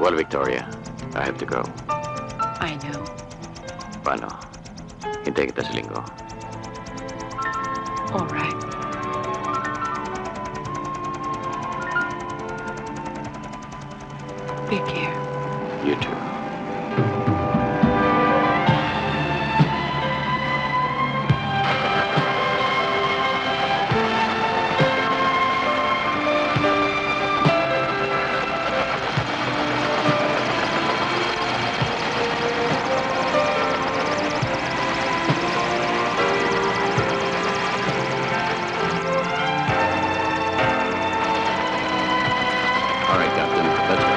Well, Victoria, I have to go. I know. Paano? Hintayin kita sa linggo. All right. Take care. You too. All right, Captain, let's go.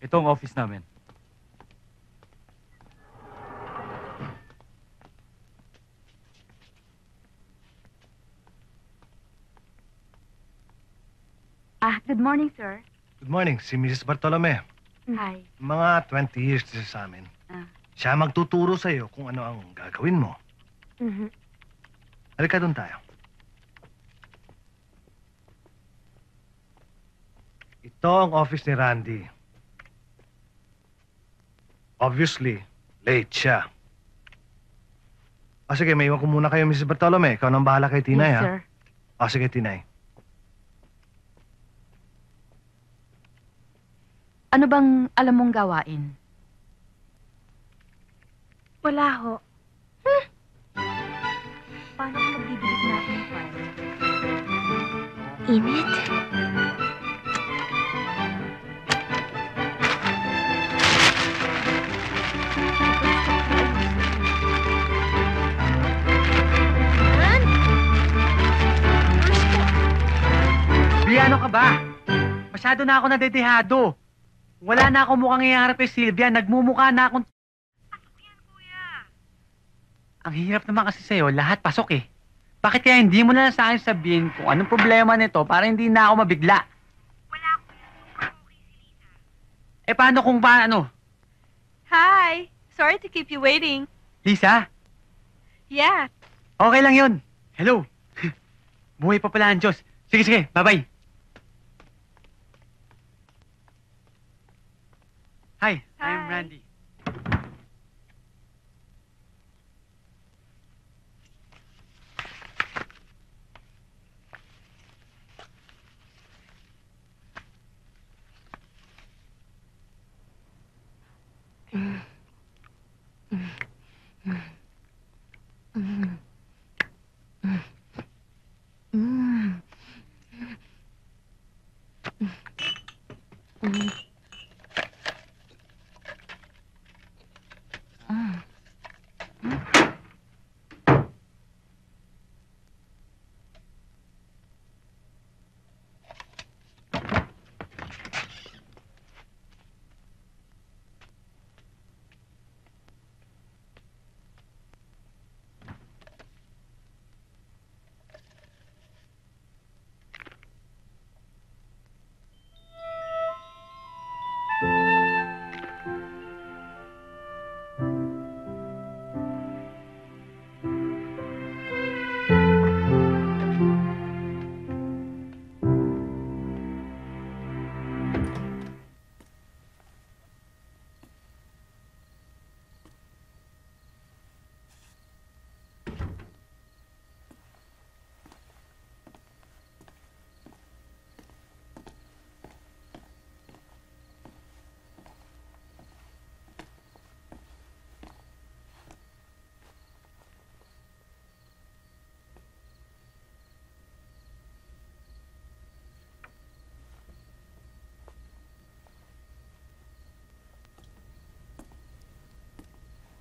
Ito ang office namin. Good morning, sir. Good morning, si Mrs. Bartolome. Hi. Mga 20 years na sa amin. Ah. Siya magtuturo sa iyo kung ano ang gagawin mo. Mhm. Halika doon tayo. Ito ang office ni Randy. Obviously, late siya. O sige, may iwan ko muna kayo, Mrs. Bartolome. Ikaw nang bahala kay Tinay, Yes, ha? sir. O sige, Tinay. Ano bang alam mong gawain? Wala ho. Paano kung magdidilig natin yung file? Init. Biyano ka ba? Masyado na ako nadedehado. Wala na akong mukhang iharap kay Sylvia. Nagmumukha na akong... Ang hirap naman kasi sa'yo, lahat pasok eh. Bakit kaya hindi mo na lang sa akin sabihin kung anong problema nito para hindi na ako mabigla? Wala ko yan. Super okay si Lisa. Eh paano kung paano? Hi. Sorry to keep you waiting. Lisa? Yeah. Okay lang yun. Hello. Buhay pa pala ang Diyos. Sige, sige. Bye-bye. Hi, I'm Hi. Randy.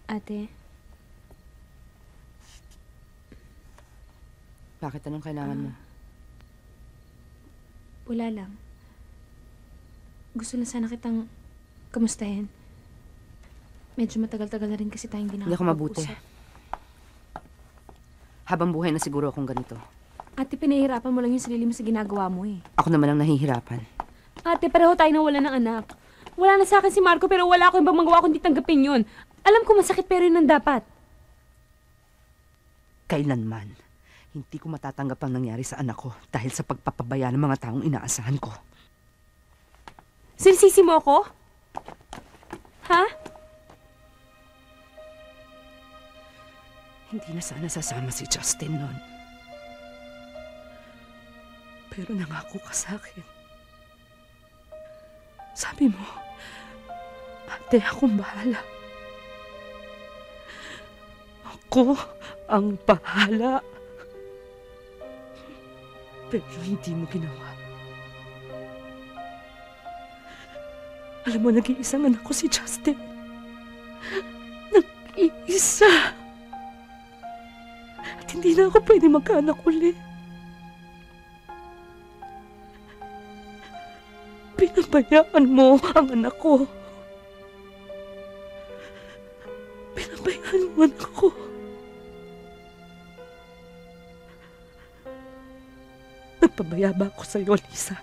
Ate, Bakit? Anong kailangan mo? wala lang. Gusto lang sana kitang kamustahin. Medyo matagal-tagal na rin kasi tayong Hindi ako mabuti. Habang buhay na siguro akong ganito. Ate, pinahihirapan mo lang yung sarili mo sa ginagawa mo eh. Ako naman ang nahihirapan. Ate, pareho tayo na wala ng anak. Wala na sa akin si Marco pero wala akong ibang magawa kundi tanggapin yun. Alam ko masakit pero yun ang dapat. Kailanman, hindi ko matatanggap ang nangyari sa anak ko dahil sa pagpapabaya ng mga taong inaasahan ko. Sinisisi mo ako? Ha? Hindi na sana sasama si Justin noon. Pero nangako ka sa akin. Sabi mo, ate, akong bahala. Ako ang bahala. Pero hindi mo ginawa. Alam mo, nag-iisang anak ko si Justin. Nag-iisa. At hindi na ako pwede magkaanak uli. Pinabayaan mo ang anak ko. Pinabayaan mo anak ko. Nagpabaya ba ako sa'yo, Lisa?